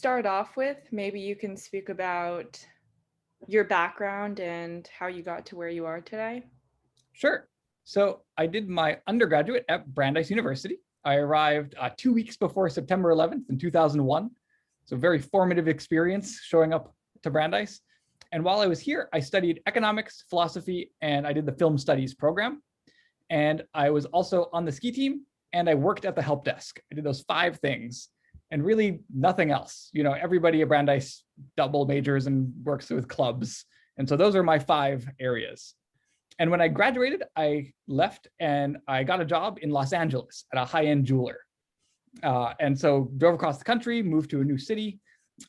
start off with, maybe you can speak about your background and how you got to where you are today. Sure. So I did my undergraduate at Brandeis University. I arrived 2 weeks before September 11th in 2001. So very formative experience showing up to Brandeis. And while I was here, I studied economics, philosophy, and I did the film studies program. And I was also on the ski team, and I worked at the help desk. I did those 5 things and really nothing else. You know, everybody at Brandeis double majors and works with clubs. And so those are my 5 areas. And when I graduated, I left and I got a job in Los Angeles at a high-end jeweler. And so drove across the country, moved to a new city,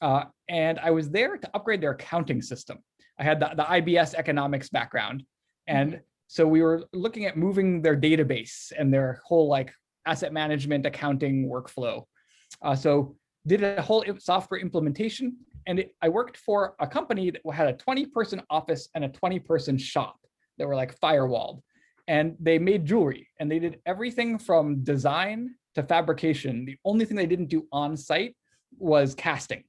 and I was there to upgrade their accounting system. I had the IBS economics background. And so we were looking at moving their database and their whole like asset management accounting workflow. So did a whole software implementation. And I worked for a company that had a 20-person office and a 20-person shop that were like firewalled. And they made jewelry, and they did everything from design to fabrication. The only thing they didn't do on site was casting.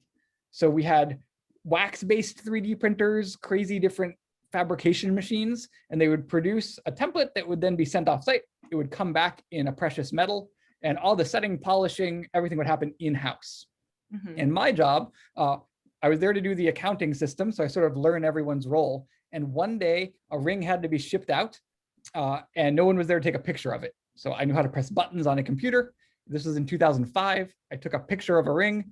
So we had wax-based 3D printers, crazy different fabrication machines, and they would produce a template that would then be sent off site. It would come back in a precious metal, and all the setting, polishing, everything would happen in-house. And my job, I was there to do the accounting system, so I sort of learned everyone's role. And one day, a ring had to be shipped out, and no one was there to take a picture of it. So I knew how to press buttons on a computer. This was in 2005. I took a picture of a ring,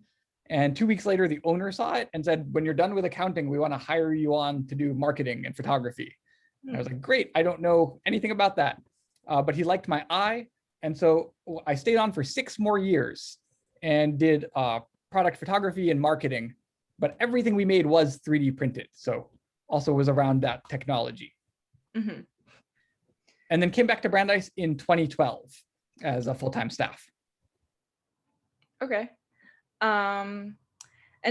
and 2 weeks later, the owner saw it and said, "When you're done with accounting, we want to hire you on to do marketing and photography." And I was like, "Great, I don't know anything about that." But he liked my eye. And so I stayed on for 6 more years and did product photography and marketing. But everything we made was 3D printed. So also was around that technology. And then came back to Brandeis in 2012 as a full-time staff. Okay. And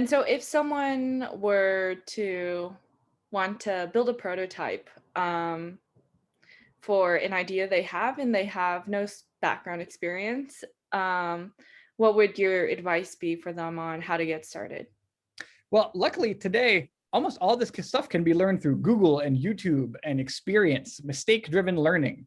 so if someone were to want to build a prototype for an idea they have and they have no background experience, what would your advice be for them on how to get started? Well, luckily today, almost all this stuff can be learned through Google and YouTube and experience, mistake-driven learning.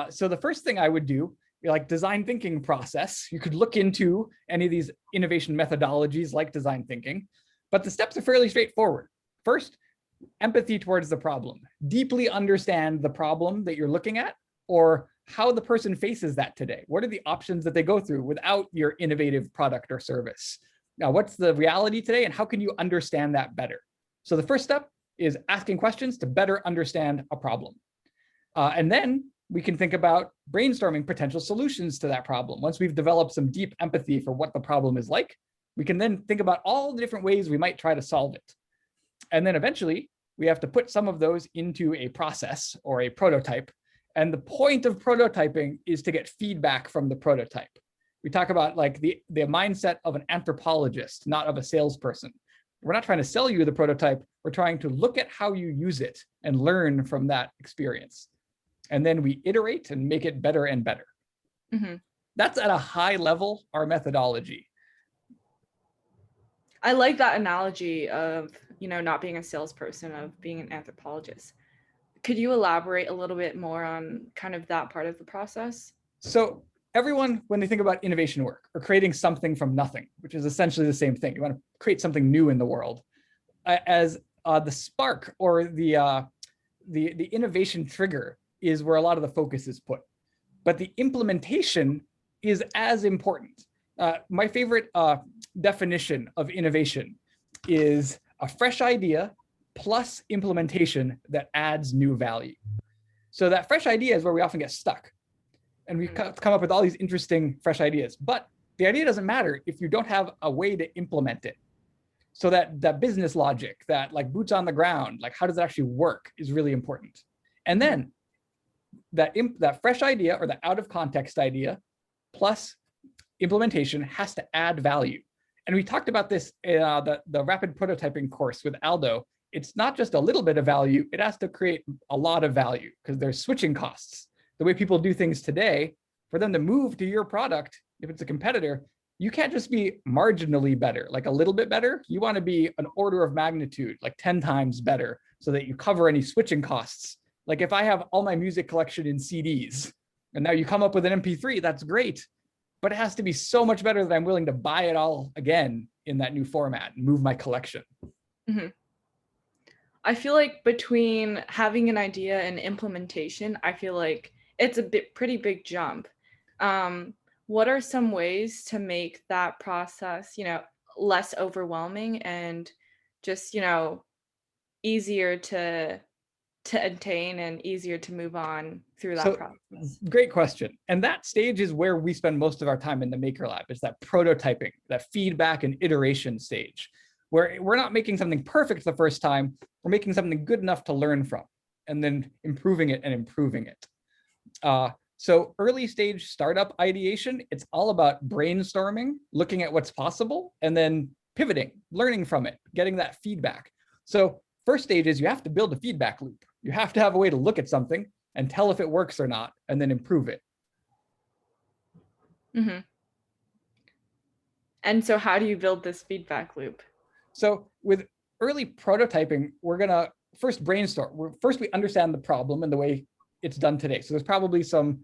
So the first thing I would do, like design thinking process, you could look into any of these innovation methodologies like design thinking, but the steps are fairly straightforward. First, empathy towards the problem. Deeply understand the problem that you're looking at or how the person faces that today. What are the options that they go through without your innovative product or service? Now, what's the reality today and how can you understand that better? So the first step is asking questions to better understand a problem. And then we can think about brainstorming potential solutions to that problem. Once we've developed some deep empathy for what the problem is like, we can then think about all the different ways we might try to solve it. And then eventually, we have to put some of those into a process or a prototype. And the point of prototyping is to get feedback from the prototype. We talk about like the mindset of an anthropologist, not of a salesperson. We're not trying to sell you the prototype. We're trying to look at how you use it and learn from that experience. And then we iterate and make it better and better. That's at a high level, our methodology. I like that analogy of, not being a salesperson, of being an anthropologist. Could you elaborate a little bit more on kind of that part of the process? So everyone, when they think about innovation work or creating something from nothing, which is essentially the same thing, you want to create something new in the world, as the spark or the innovation trigger is where a lot of the focus is put. But the implementation is as important. My favorite definition of innovation is a fresh idea plus implementation that adds new value. So that fresh idea is where we often get stuck. And we come up with all these interesting fresh ideas. But the idea doesn't matter if you don't have a way to implement it. So that business logic, that like boots on the ground, like how does it actually work is really important. And then that fresh idea or the out of context idea plus implementation has to add value. And we talked about this in the rapid prototyping course with Aldo. It's not just a little bit of value, it has to create a lot of value because there's switching costs. The way people do things today, for them to move to your product, if it's a competitor, you can't just be marginally better, like a little bit better. You want to be an order of magnitude, like 10 times better, so that you cover any switching costs. Like if I have all my music collection in CDs, and now you come up with an MP3, that's great. But it has to be so much better that I'm willing to buy it all again in that new format and move my collection. Mm-hmm. I feel like between having an idea and implementation, I feel like it's a pretty big jump. What are some ways to make that process, less overwhelming and just, easier to attain and easier to move on through that So process? great question. And that stage is where we spend most of our time in the Maker Lab, is that prototyping, that feedback and iteration stage, where we're not making something perfect the first time, we're making something good enough to learn from, and then improving it and improving it. So early stage startup ideation, it's all about brainstorming, looking at what's possible, and then pivoting, learning from it, getting that feedback. So first stage is you have to build a feedback loop. You have to have a way to look at something and tell if it works or not, and then improve it. Mm-hmm. And so how do you build this feedback loop? So with early prototyping, we're gonna first brainstorm. First, we understand the problem and the way it's done today. So there's probably some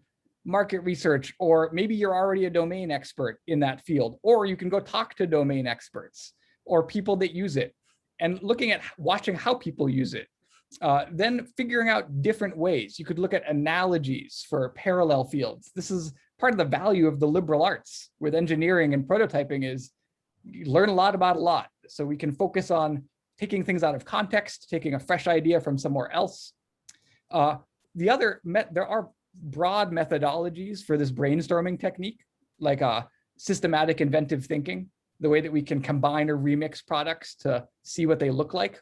market research, or maybe you're already a domain expert in that field, or you can go talk to domain experts or people that use it, and looking at watching how people use it. Then figuring out different ways. You could look at analogies for parallel fields. This is part of the value of the liberal arts with engineering and prototyping, is you learn a lot about a lot. So we can focus on taking things out of context, taking a fresh idea from somewhere else. There are broad methodologies for this brainstorming technique, like systematic inventive thinking, the way that we can combine or remix products to see what they look like.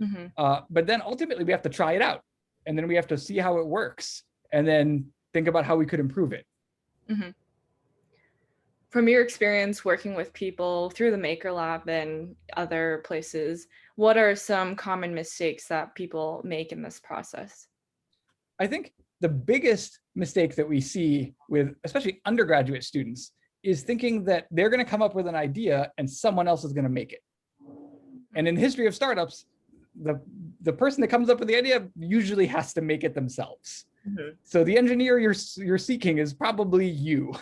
Mm-hmm. But then ultimately we have to try it out, and then we have to see how it works, and then think about how we could improve it. Mm-hmm. From your experience working with people through the Maker Lab and other places, what are some common mistakes that people make in this process? I think the biggest mistake that we see with especially undergraduate students is thinking that they're going to come up with an idea and someone else is going to make it. And in the history of startups, the person that comes up with the idea usually has to make it themselves. Mm-hmm. So the engineer you're seeking is probably you.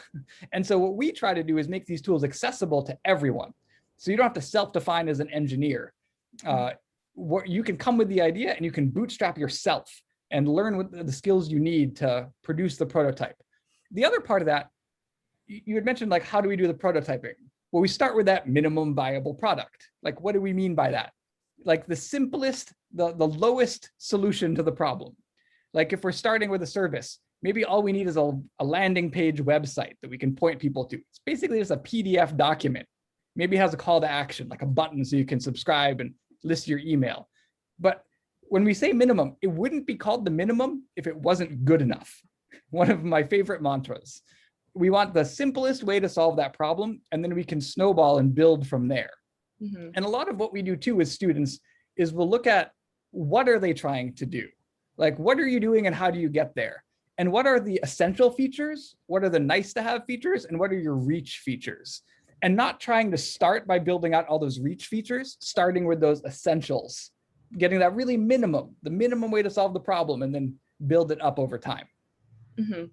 And so what we try to do is make these tools accessible to everyone. So you don't have to self-define as an engineer. What you can come with the idea and you can bootstrap yourself and learn what the skills you need to produce the prototype. The other part of that, you had mentioned, like, how do we do the prototyping? Well, we start with that minimum viable product. Like, what do we mean by that? Like the simplest, the lowest solution to the problem. Like if we're starting with a service, maybe all we need is a landing page website that we can point people to. It's basically just a PDF document. Maybe it has a call to action, like a button so you can subscribe and list your email. But when we say minimum, it wouldn't be called the minimum if it wasn't good enough. One of my favorite mantras. We want the simplest way to solve that problem, and then we can snowball and build from there. Mm-hmm. And a lot of what we do too with students is we'll look at what are they trying to do? Like, what are you doing and how do you get there? And what are the essential features? What are the nice to have features? And what are your reach features? And not trying to start by building out all those reach features, starting with those essentials, getting that really minimum, the minimum way to solve the problem, and then build it up over time. Mm-hmm.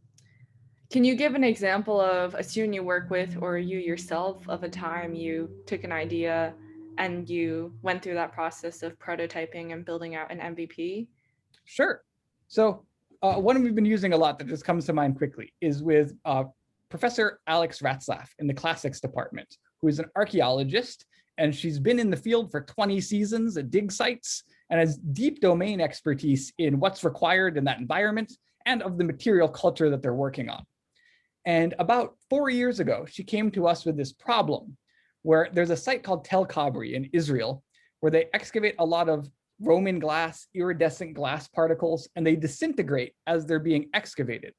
Can you give an example of a student you work with, or you yourself, of a time you took an idea and you went through that process of prototyping and building out an MVP? Sure. So one we've been using a lot that just comes to mind quickly is with Professor Alex Ratzlaff in the classics department, who is an archaeologist, and she's been in the field for 20 seasons at dig sites and has deep domain expertise in what's required in that environment and of the material culture that they're working on. And about 4 years ago, she came to us with this problem where there's a site called Tel Kabri in Israel, where they excavate a lot of Roman glass, iridescent glass particles, and they disintegrate as they're being excavated.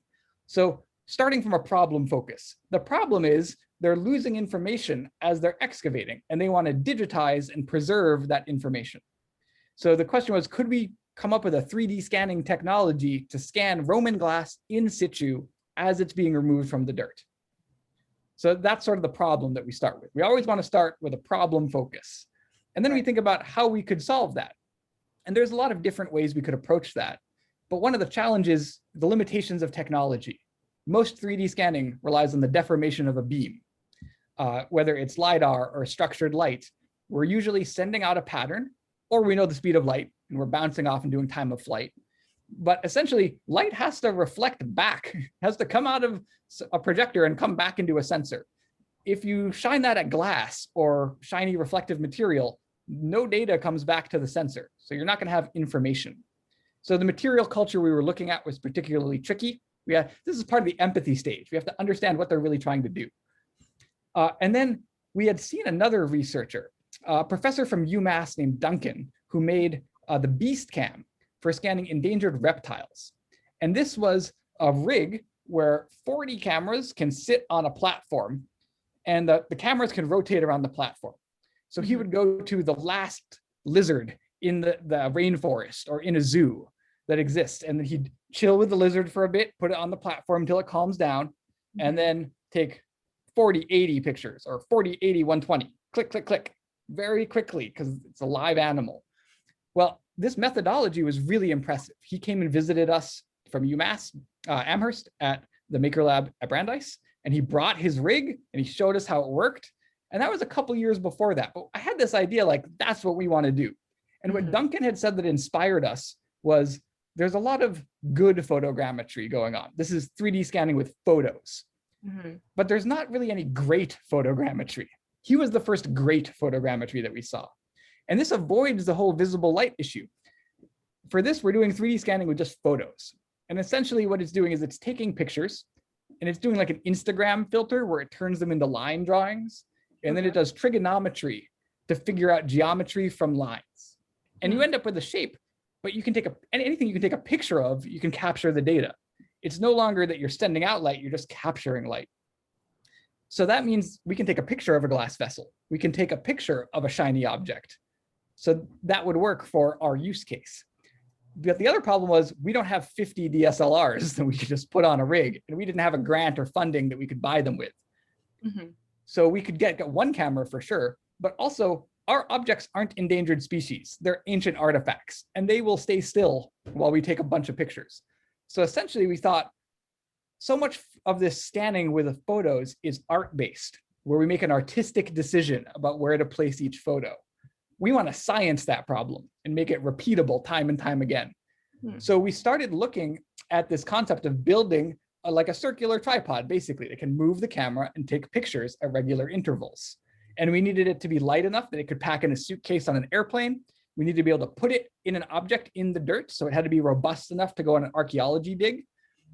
So starting from a problem focus, the problem is they're losing information as they're excavating, and they want to digitize and preserve that information. So the question was, could we come up with a 3D scanning technology to scan Roman glass in situ as it's being removed from the dirt? So that's sort of the problem that we start with. We always want to start with a problem focus. And then we think about how we could solve that. And there's a lot of different ways we could approach that. But one of the challenges, the limitations of technology. Most 3D scanning relies on the deformation of a beam. Whether it's LiDAR or structured light, we're usually sending out a pattern, or we know the speed of light and we're bouncing off and doing time of flight. But essentially, light has to reflect back, has to come out of a projector and come back into a sensor. If you shine that at glass or shiny reflective material, no data comes back to the sensor. So you're not going to have information. So the material culture we were looking at was particularly tricky. This is part of the empathy stage. We have to understand what they're really trying to do. And then we had seen another researcher, a professor from UMass named Duncan, who made the Beast Cam for scanning endangered reptiles. And this was a rig where 40 cameras can sit on a platform, and the cameras can rotate around the platform. So he would go to the last lizard in the rainforest or in a zoo that exists, and then he'd chill with the lizard for a bit, put it on the platform until it calms down, and then take 40, 80 pictures, or 40, 80, 120, click, click, click, very quickly, because it's a live animal. Well, this methodology was really impressive. He came and visited us from UMass Amherst at the Maker Lab at Brandeis, and he brought his rig and he showed us how it worked. And that was a couple years before that. But I had this idea, like, that's what we want to do. And what Duncan had said that inspired us was there's a lot of good photogrammetry going on. This is 3D scanning with photos. But there's not really any great photogrammetry. He was the first great photogrammetry that we saw. And this avoids the whole visible light issue. For this, we're doing 3D scanning with just photos. And essentially what it's doing is it's taking pictures, and it's doing like an Instagram filter where it turns them into line drawings. And then it does trigonometry to figure out geometry from lines. And you end up with a shape, but you can take anything you can take a picture of, you can capture the data. It's no longer that you're sending out light, you're just capturing light. So that means we can take a picture of a glass vessel. We can take a picture of a shiny object. So that would work for our use case. But the other problem was we don't have 50 DSLRs that we could just put on a rig, and we didn't have a grant or funding that we could buy them with. So we could get one camera for sure, but also our objects aren't endangered species. They're ancient artifacts, and they will stay still while we take a bunch of pictures. So essentially we thought so much of this scanning with the photos is art-based, where we make an artistic decision about where to place each photo. We want to science that problem and make it repeatable time and time again. So we started looking at this concept of building like a circular tripod, basically. They can move the camera and take pictures at regular intervals. And we needed it to be light enough that it could pack in a suitcase on an airplane. We need to be able to put it in an object in the dirt, so it had to be robust enough to go on an archaeology dig.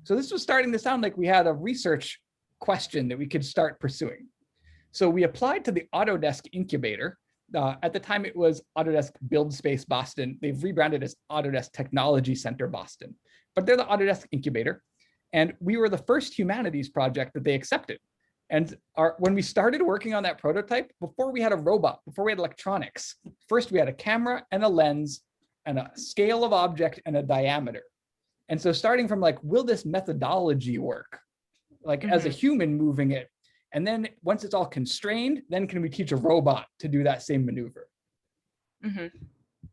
So this was starting to sound like we had a research question that we could start pursuing. So we applied to the Autodesk incubator. At the time, it was Autodesk Build Space Boston. They've rebranded as Autodesk Technology Center Boston, but they're the Autodesk incubator. And we were the first humanities project that they accepted. And when we started working on that prototype, before we had a robot, before we had electronics, first we had a camera and a lens and a scale of object and a diameter. And so starting from like, will this methodology work? Like as a human moving it? And then once it's all constrained, then can we teach a robot to do that same maneuver?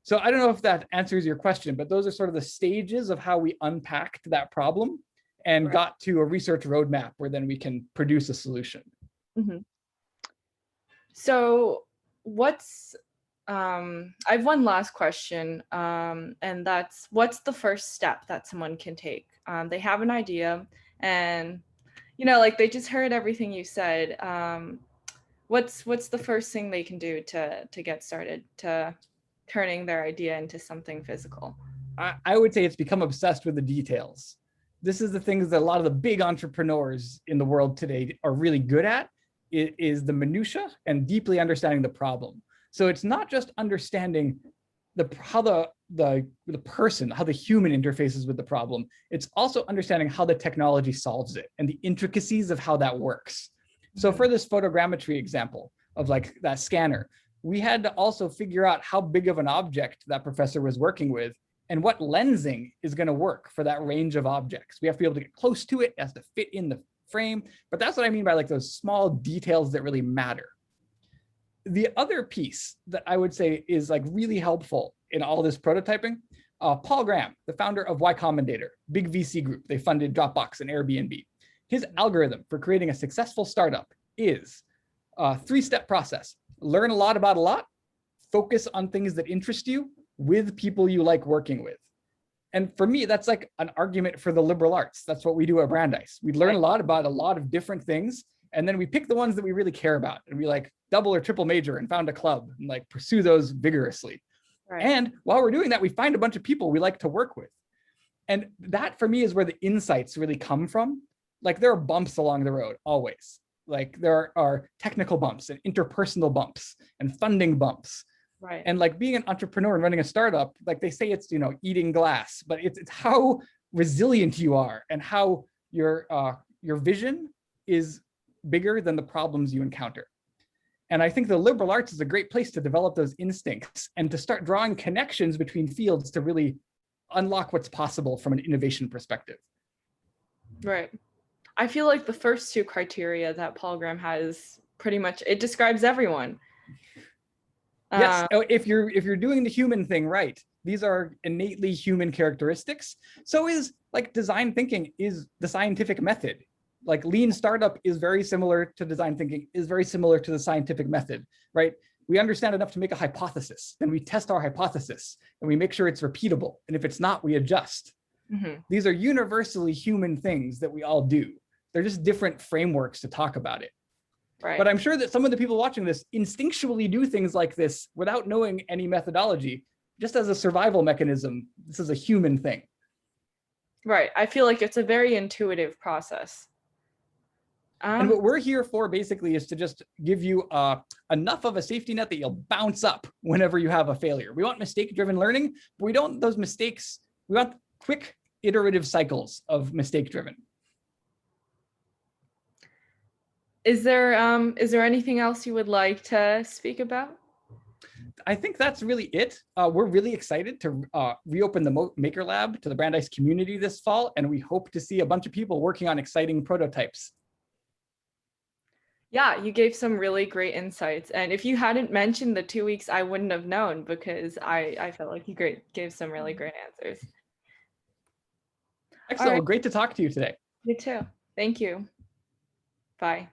So I don't know if that answers your question, but those are sort of the stages of how we unpacked that problem and got to a research roadmap where then we can produce a solution. So I have one last question, and that's, what's the first step that someone can take? They have an idea and, like they just heard everything you said. What's the first thing they can do to get started, to turning their idea into something physical? I would say it's become obsessed with the details. This is the things that a lot of the big entrepreneurs in the world today are really good at, is the minutia and deeply understanding the problem. So it's not just understanding how the person, how the human interfaces with the problem. It's also understanding how the technology solves it and the intricacies of how that works. So for this photogrammetry example of like that scanner, we had to also figure out how big of an object that professor was working with and what lensing is going to work for that range of objects. We have to be able to get close to it. It has to fit in the frame, but that's what I mean by like those small details that really matter. The other piece that I would say is like really helpful in all this prototyping, Paul Graham, the founder of Y Combinator, big VC group, they funded Dropbox and Airbnb. His algorithm for creating a successful startup is a 3-step process. Learn a lot about a lot, focus on things that interest you with people you like working with. And for me, that's like an argument for the liberal arts. That's what we do at Brandeis. We learn a lot about a lot of different things, and then we pick the ones that we really care about, and we like double or triple major and found a club and like pursue those vigorously. Right. And while we're doing that, we find a bunch of people we like to work with. And that for me is where the insights really come from. Like there are bumps along the road always. Like there are technical bumps and interpersonal bumps and funding bumps. Right. And like being an entrepreneur and running a startup, like they say it's, eating glass, but it's how resilient you are and how your vision is bigger than the problems you encounter. And I think the liberal arts is a great place to develop those instincts and to start drawing connections between fields to really unlock what's possible from an innovation perspective. Right. I feel like the first 2 criteria that Paul Graham has pretty much, it describes everyone. Yes, if you're doing the human thing right, these are innately human characteristics. So is like design thinking is the scientific method. Like lean startup is very similar to design thinking, is very similar to the scientific method, right? We understand enough to make a hypothesis, then we test our hypothesis and we make sure it's repeatable. And if it's not, we adjust. Mm-hmm. These are universally human things that we all do. They're just different frameworks to talk about it. Right. But I'm sure that some of the people watching this instinctually do things like this without knowing any methodology, just as a survival mechanism. This is a human thing. Right. I feel like it's a very intuitive process. And what we're here for basically is to just give you enough of a safety net that you'll bounce up whenever you have a failure. We want mistake-driven learning, but we don't want those mistakes. We want quick iterative cycles of mistake-driven. Is there anything else you would like to speak about? I think that's really it. We're really excited to reopen the Maker Lab to the Brandeis community this fall, and we hope to see a bunch of people working on exciting prototypes. Yeah, you gave some really great insights. And if you hadn't mentioned the 2 weeks, I wouldn't have known because I felt like you gave some really great answers. Excellent. Well, great to talk to you today. You too. Thank you. Bye.